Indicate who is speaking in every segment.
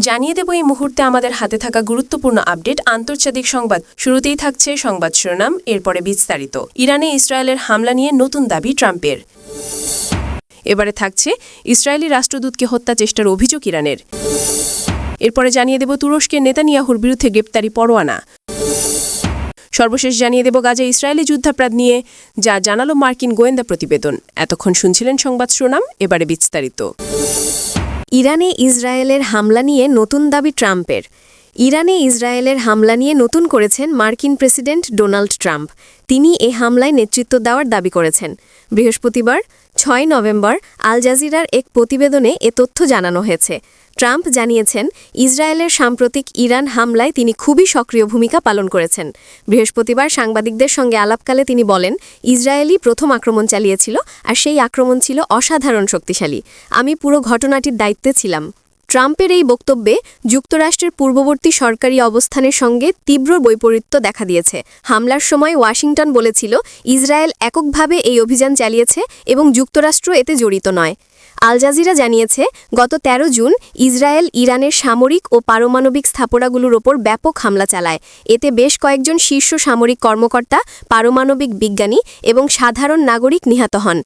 Speaker 1: জানিয়ে দেব এই মুহূর্তে আমাদের হাতে থাকা গুরুত্বপূর্ণ আপডেট আন্তর্জাতিক সংবাদ। শুরুতেই থাকছে সংবাদ শিরোনাম, এরপরে বিস্তারিত। ইরানে ইসরায়েলের হামলা নিয়ে নতুন দাবি ট্রাম্পের। এবারে থাকছে ইসরায়েলি রাষ্ট্রদূতকে হত্যা চেষ্টার অভিযোগ ইরানের। এরপরে জানিয়ে দেব তুরস্কের নেতানিয়াহুর বিরুদ্ধে গ্রেপ্তারি পরোয়ানা। সর্বশেষ জানিয়ে দেব গাজায় ইসরায়েলি যুদ্ধাপরাধ নিয়ে যা জানালো মার্কিন গোয়েন্দা প্রতিবেদন। এতক্ষণ শুনছিলেন সংবাদ শিরোনাম, এবারে বিস্তারিত।
Speaker 2: ইরানে ইসরায়েলের হামলা নিয়ে নতুন দাবি ট্রাম্পের। ইরানে ইসরায়েলের হামলা নিয়ে নতুন করেছেন মার্কিন প্রেসিডেন্ট ডোনাল্ড ট্রাম্প। তিনি এ হামলায় নেতৃত্ব দেওয়ার দাবি করেছেন। বৃহস্পতিবার ৬ নভেম্বর আল জাজিরার এক প্রতিবেদনে এ তথ্য জানানো হয়েছে। ট্রাম্প জানিয়েছেন, ইসরায়েলের সাম্প্রতিক ইরান হামলায় তিনি খুবই সক্রিয় ভূমিকা পালন করেছেন। বৃহস্পতিবার সাংবাদিকদের সঙ্গে আলাপকালে তিনি বলেন, ইসরায়েলই প্রথম আক্রমণ চালিয়েছিল, আর সেই আক্রমণ ছিল অসাধারণ শক্তিশালী। আমি পুরো ঘটনাটির দায়িত্বে ছিলাম। ট্রাম্পের এই বক্তব্যে যুক্তরাষ্ট্রের পূর্ববর্তী সরকারি অবস্থানের সঙ্গে তীব্র বৈপরীত্য দেখা দিয়েছে। হামলার সময় ওয়াশিংটন বলেছিল, ইসরায়েল এককভাবে এই অভিযান চালিয়েছে এবং যুক্তরাষ্ট্র এতে জড়িত নয়। আল জাজিরা জানিয়েছে, গত ১৩ জুন ইসরায়েল ইরানের সামরিক ও পারমাণবিক স্থাপনাগুলোর ওপর ব্যাপক হামলা চালায়। এতে বেশ কয়েকজন শীর্ষ সামরিক কর্মকর্তা, পারমাণবিক বিজ্ঞানী এবং সাধারণ নাগরিক নিহত হন।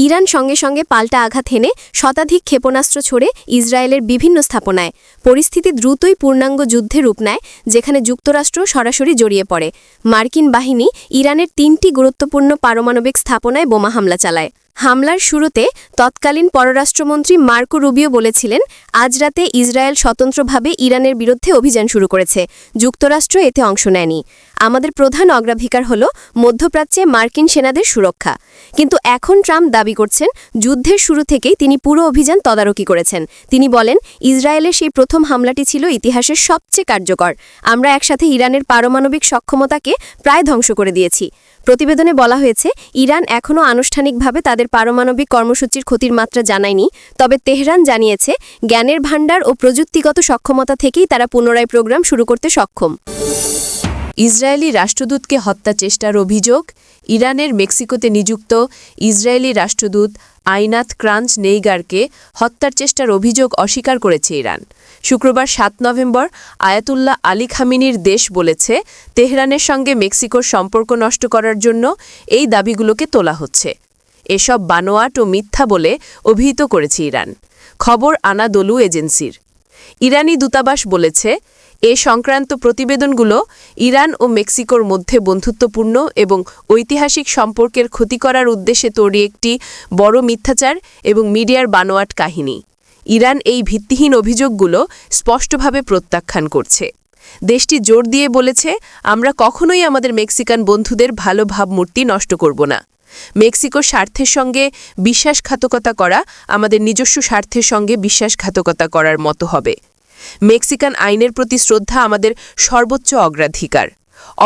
Speaker 2: ইরান সঙ্গে সঙ্গে পাল্টা আঘাত হেনে শতাধিক ক্ষেপণাস্ত্র ছড়ে ইসরায়েলের বিভিন্ন স্থাপনায়। পরিস্থিতি দ্রুতই পূর্ণাঙ্গ যুদ্ধে রূপ নেয়, যেখানে যুক্তরাষ্ট্র সরাসরি জড়িয়ে পড়ে। মার্কিন বাহিনী ইরানের ৩টি গুরুত্বপূর্ণ পারমাণবিক স্থাপনায় বোমা হামলা চালায়। হামলার শুরুতে তৎকালীন পররাষ্ট্রমন্ত্রী মার্কো রুবিও বলেছিলেন, আজ রাতে ইসরায়েল স্বতন্ত্রভাবে ইরানের বিরুদ্ধে অভিযান শুরু করেছে। যুক্তরাষ্ট্র এতে অংশ নেয়নি। আমাদের প্রধান অগ্রাধিকার হল মধ্যপ্রাচ্যে মার্কিন সেনাদের সুরক্ষা। কিন্তু এখন ট্রাম্প দাবি করছেন, যুদ্ধের শুরু থেকেই তিনি পুরো অভিযান তদারকি করেছেন। তিনি বলেন, ইসরায়েলের সেই প্রথম হামলাটি ছিল ইতিহাসের সবচেয়ে কার্যকর। আমরা একসাথে ইরানের পারমাণবিক সক্ষমতাকে প্রায় ধ্বংস করে দিয়েছি। প্রতিবেদনে বলা হয়েছে, ইরান এখনও আনুষ্ঠানিকভাবে তাদের পারমাণবিক কর্মসূচির ক্ষতির মাত্রা জানায়নি, তবে তেহরান জানিয়েছে, জ্ঞানের ভাণ্ডার ও প্রযুক্তিগত সক্ষমতা থেকেই তারা পুনরায় প্রোগ্রাম শুরু করতে সক্ষম।
Speaker 1: ইসরায়েলি রাষ্ট্রদূতকে হত্যা চেষ্টার অভিযোগ। ইরানের মেক্সিকোতে নিযুক্ত ইসরায়েলি রাষ্ট্রদূত আইনাত ক্রাঞ্চ নেইগারকে হত্যার চেষ্টার অভিযোগ অস্বীকার করেছে ইরান। শুক্রবার ৭ নভেম্বর আয়াতুল্লাহ আলী খামিনির দেশ বলেছে, তেহরানের সঙ্গে মেক্সিকোর সম্পর্ক নষ্ট করার জন্য এই দাবিগুলোকে তোলা হচ্ছে। এসব বানোয়াট ও মিথ্যা বলে অভিহিত করেছে ইরান। খবর আনাদোলু এজেন্সির। ইরানি দূতাবাস বলেছে, এ সংক্রান্ত প্রতিবেদনগুলো ইরান ও মেক্সিকোর মধ্যে বন্ধুত্বপূর্ণ এবং ঐতিহাসিক সম্পর্কের ক্ষতি করার উদ্দেশ্যে তৈরি একটি বড় মিথ্যাচার এবং মিডিয়ার বানোয়াট কাহিনী। ইরান এই ভিত্তিহীন অভিযোগগুলো স্পষ্টভাবে প্রত্যাখ্যান করছে। দেশটি জোর দিয়ে বলেছে, আমরা কখনোই আমাদের মেক্সিকান বন্ধুদের ভালো ভাবমূর্তি নষ্ট করব না। মেক্সিকোর স্বার্থের সঙ্গে বিশ্বাসঘাতকতা করা আমাদের নিজস্ব স্বার্থের সঙ্গে বিশ্বাসঘাতকতা করার মতো হবে। মেক্সিকান আইনের প্রতি শ্রদ্ধা আমাদের সর্বোচ্চ অগ্রাধিকার।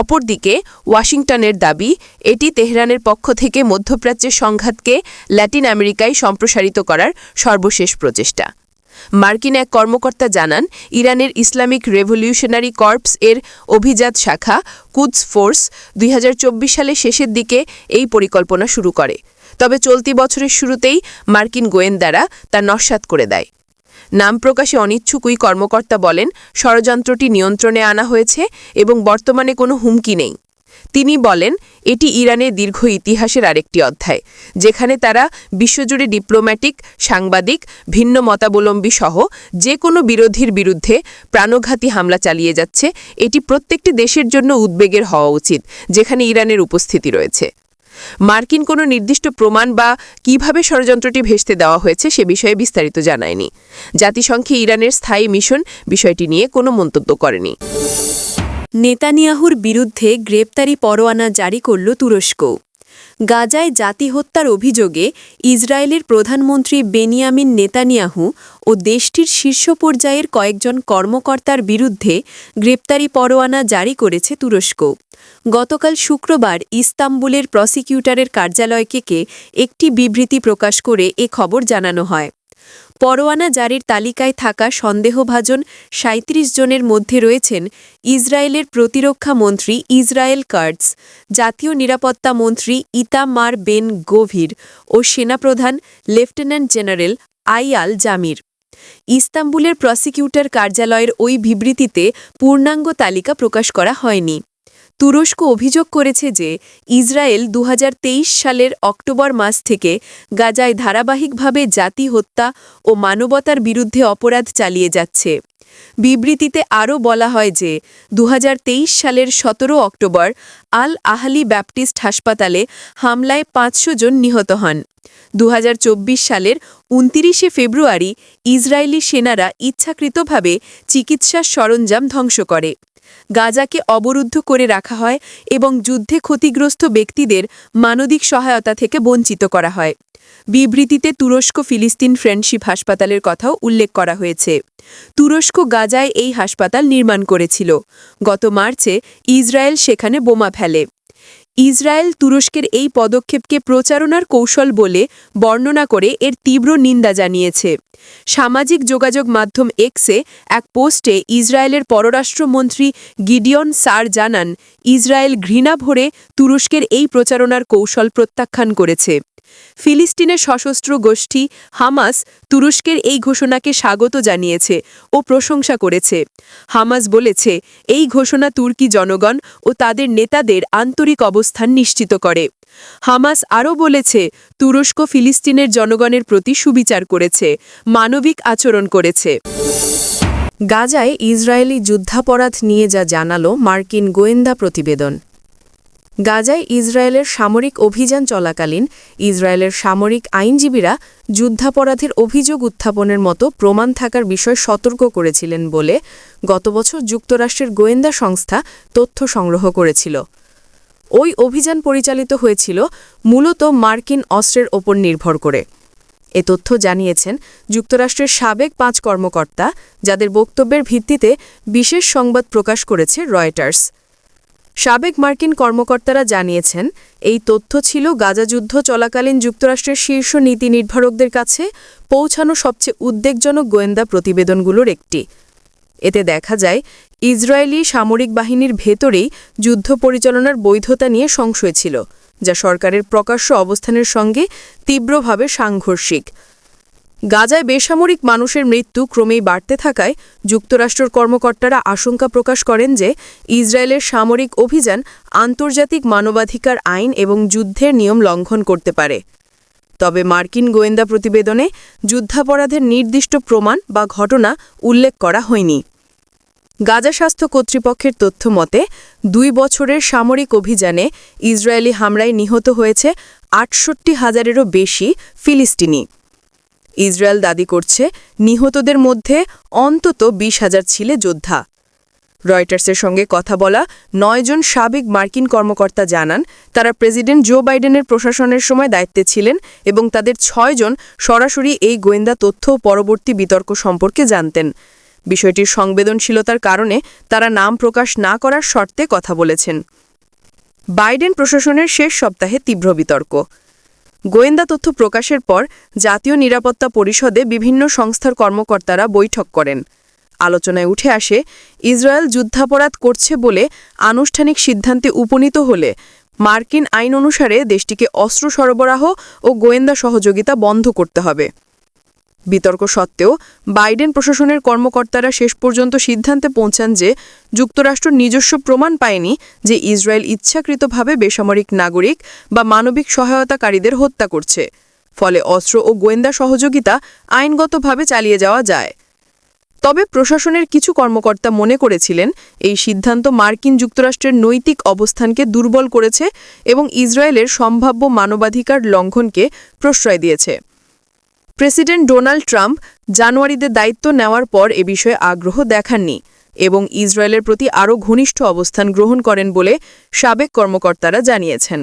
Speaker 1: অপরদিকে ওয়াশিংটনের দাবি, এটি তেহরানের পক্ষ থেকে মধ্যপ্রাচ্যের সংঘাতকে ল্যাটিন আমেরিকায় সম্প্রসারিত করার সর্বশেষ প্রচেষ্টা। মার্কিন এক কর্মকর্তা জানান, ইরানের ইসলামিক রেভলিউশনারি কর্পস এর অভিজাত শাখা কুদস ফোর্স ২০২৪ সালের শেষের দিকে এই পরিকল্পনা শুরু করে। তবে চলতি বছরের শুরুতেই মার্কিন গোয়েন্দারা তা নস্যাৎ করে দেয়। নাম প্রকাশে অনিচ্ছুক ওই কর্মকর্তা বলেন, ষড়যন্ত্রটি নিয়ন্ত্রণে আনা হয়েছে এবং বর্তমানে কোনো হুমকি নেই। তিনি বলেন, এটি ইরানের দীর্ঘ ইতিহাসের আরেকটি অধ্যায়, যেখানে তারা বিশ্বজুড়ে ডিপ্লোম্যাটিক, সাংবাদিক, ভিন্ন মতাবলম্বী সহ যে কোনো বিরোধীর বিরুদ্ধে প্রাণঘাতী হামলা চালিয়ে যাচ্ছে। এটি প্রত্যেকটি দেশের জন্য উদ্বেগের হওয়া উচিত, যেখানে ইরানের উপস্থিতি রয়েছে। মার্কিন কোনো নির্দিষ্ট প্রমাণ বা কিভাবে ষড়যন্ত্রটি ভেস্তে দেওয়া হয়েছে সে বিষয়ে বিস্তারিত জানায়নি। জাতিসংঘে ইরানের স্থায়ী মিশন বিষয়টি নিয়ে কোনো মন্তব্য করেনি।
Speaker 2: নেতানিয়াহুর বিরুদ্ধে গ্রেপ্তারি পরোয়ানা জারি করল তুরস্ক। গাজায় জাতি হত্যার অভিযোগে ইসরায়েলের প্রধানমন্ত্রী বেনিয়ামিন নেতানিয়াহু ও দেশটির শীর্ষ পর্যায়ের কয়েকজন কর্মকর্তার বিরুদ্ধে গ্রেপ্তারি পরোয়ানা জারি করেছে তুরস্ক। গতকাল শুক্রবার ইস্তাম্বুলের প্রসিকিউটরের কার্যালয়কে একটি বিবৃতি প্রকাশ করে এ খবর জানানো হয়। পরোয়ানা জারির তালিকায় থাকা সন্দেহভাজন ৩৭ জনের মধ্যে রয়েছেন ইসরায়েলের প্রতিরক্ষা মন্ত্রী ইসরায়েল কাটজ, জাতীয় নিরাপত্তা মন্ত্রী ইতামার বেন গভির ও সেনাপ্রধান lieutenant general Eyal Jamir.
Speaker 1: ইস্তাম্বুলের prosecutor কার্যালয়ের ওই বিবৃতিতে পূর্ণাঙ্গ তালিকা প্রকাশ করা হয়নি। তুরস্ক অভিযোগ করেছে যে ইসরায়েল 2023 সালের অক্টোবর মাস থেকে গাজায় ধারাবাহিকভাবে জাতি হত্যা ও মানবতার বিরুদ্ধে অপরাধ চালিয়ে যাচ্ছে। বিবৃতিতে আরও বলা হয় যে 2023 সালের 17 অক্টোবর আল আহলি ব্যাপটিস্ট হাসপাতালে হামলায় 500 জন নিহত হন। 2024 সালের 29 ফেব্রুয়ারি ইসরায়েলি সেনারা ইচ্ছাকৃতভাবে চিকিৎসার সরঞ্জাম ধ্বংস করে। গাজাকে অবরুদ্ধ করে রাখা হয় এবং যুদ্ধে ক্ষতিগ্রস্ত ব্যক্তিদের মানবিক সহায়তা থেকে বঞ্চিত করা হয়। বিবৃতিতে তুরস্ক ফিলিস্তিন ফ্রেন্ডশিপ হাসপাতালের কথাও উল্লেখ করা হয়েছে। তুরস্ক গাজায় এই হাসপাতাল নির্মাণ করেছিল। গত মার্চে ইসরায়েল সেখানে বোমা ফেলে। ইসরায়েল তুরস্কের এই পদক্ষেপকে প্রচারণার কৌশল বলে বর্ণনা করে এর তীব্র নিন্দা জানিয়েছে। সামাজিক যোগাযোগ মাধ্যম এক্সে এক পোস্টে ইসরায়েলের পররাষ্ট্রমন্ত্রী গিডিয়ন সার জানান, ইসরায়েল ঘৃণা ভরে তুরস্কের এই প্রচারণার কৌশল প্রত্যাখ্যান করেছে। ফিলিস্তিনের সশস্ত্র গোষ্ঠী হামাস তুরস্কের এই ঘোষণাকে স্বাগত জানিয়েছে ও প্রশংসা করেছে। হামাস বলেছে, এই ঘোষণা তুর্কি জনগণ ও তাদের নেতাদের আন্তরিক অবস্থান নিশ্চিত করে। হামাস আরও বলেছে, তুরস্ক ফিলিস্তিনের জনগণের প্রতি সুবিচার করেছে, মানবিক আচরণ করেছে। গাজায় ইসরায়েলি যুদ্ধাপরাধ নিয়ে যা জানালো মার্কিন গোয়েন্দা প্রতিবেদন। গাজায় ইসরায়েলের সামরিক অভিযান চলাকালীন ইসরায়েলের সামরিক আইনজীবীরা যুদ্ধাপরাধের অভিযোগ উত্থাপনের মতো প্রমাণ থাকার বিষয়ে সতর্ক করেছিলেন বলে গত বছর যুক্তরাষ্ট্রের গোয়েন্দা সংস্থা তথ্য সংগ্রহ করেছিল। ওই অভিযান পরিচালিত হয়েছিল মূলত মার্কিন অস্ত্রের ওপর নির্ভর করে। এ তথ্য জানিয়েছেন যুক্তরাষ্ট্রের সাবেক 5 কর্মকর্তা, যাদের বক্তব্যের ভিত্তিতে বিশেষ সংবাদ প্রকাশ করেছে রয়টার্স। সাবেক মার্কিন কর্মকর্তারা জানিয়েছেন, এই তথ্য ছিল গাজা যুদ্ধ চলাকালীন যুক্তরাষ্ট্রের শীর্ষ নীতি নির্ধারকদের কাছে পৌঁছানো সবচেয়ে উদ্বেগজনক গোয়েন্দা প্রতিবেদনগুলোর একটি। এতে দেখা যায়, ইসরায়েলি সামরিক বাহিনীর ভেতরেই যুদ্ধ পরিচালনার বৈধতা নিয়ে সংশয় ছিল, যা সরকারের প্রকাশ্য অবস্থানের সঙ্গে তীব্রভাবে সাংঘর্ষিক। গাজায় বেসামরিক মানুষের মৃত্যু ক্রমেই বাড়তে থাকায় যুক্তরাষ্ট্রের কর্মকর্তারা আশঙ্কা প্রকাশ করেন যে ইসরায়েলের সামরিক অভিযান আন্তর্জাতিক মানবাধিকার আইন এবং যুদ্ধের নিয়ম লঙ্ঘন করতে পারে। তবে মার্কিন গোয়েন্দা প্রতিবেদনে যুদ্ধাপরাধের নির্দিষ্ট প্রমাণ বা ঘটনা উল্লেখ করা হয়নি। গাজা স্বাস্থ্য কর্তৃপক্ষের তথ্য মতে 2 বছরের সামরিক অভিযানে ইসরায়েলি হামলায় নিহত হয়েছে 68,000-এরও বেশি ফিলিস্তিনি। ইসরায়েল দাবি করছে, নিহতদের মধ্যে অন্তত 20,000 ছিলে যোদ্ধা। রয়টার্সের সঙ্গে কথা বলা 9 জন সাবেক মার্কিন কর্মকর্তা জানান, তারা প্রেসিডেন্ট জো বাইডেনের প্রশাসনের সময় দায়িত্বে ছিলেন এবং তাদের 6 জন সরাসরি এই গোয়েন্দা তথ্য ও পরবর্তী বিতর্ক সম্পর্কে জানতেন। বিষয়টির সংবেদনশীলতার কারণে তারা নাম প্রকাশ না করার শর্তে কথা বলেছেন। বাইডেন প্রশাসনের শেষ সপ্তাহে তীব্র বিতর্ক। গোয়েন্দা তথ্য প্রকাশের পর জাতীয় নিরাপত্তা পরিষদে বিভিন্ন সংস্থার কর্মকর্তারা বৈঠক করেন। আলোচনায় উঠে আসে, ইসরায়েল যুদ্ধাপরাধ করছে বলে আনুষ্ঠানিক সিদ্ধান্তে উপনীত হলে মার্কিন আইন অনুসারে দেশটিকে অস্ত্র সরবরাহ ও গোয়েন্দা সহযোগিতা বন্ধ করতে হবে। বিতর্ক সত্ত্বেও বাইডেন প্রশাসনের কর্মকর্তারা শেষ পর্যন্ত সিদ্ধান্তে পৌঁছান যে যুক্তরাষ্ট্র নিজস্ব প্রমাণ পায়নি যে ইসরায়েল ইচ্ছাকৃতভাবে বেসামরিক নাগরিক বা মানবিক সহায়তাকারীদের হত্যা করছে, ফলে অস্ত্র ও গোয়েন্দা সহযোগিতা আইনগতভাবে চালিয়ে যাওয়া যায়। তবে প্রশাসনের কিছু কর্মকর্তা মনে করেছিলেন, এই সিদ্ধান্ত মার্কিন যুক্তরাষ্ট্রের নৈতিক অবস্থানকে দুর্বল করেছে এবং ইসরায়েলের সম্ভাব্য মানবাধিকার লঙ্ঘনকে প্রশ্রয় দিয়েছে। প্রেসিডেন্ট ডোনাল্ড ট্রাম্প জানুয়ারিতে দায়িত্ব নেওয়ার পর এ বিষয়ে আগ্রহ দেখাননি এবং ইসরায়েলের প্রতি আরও ঘনিষ্ঠ অবস্থান গ্রহণ করেন বলে সাবেক কর্মকর্তারা জানিয়েছেন।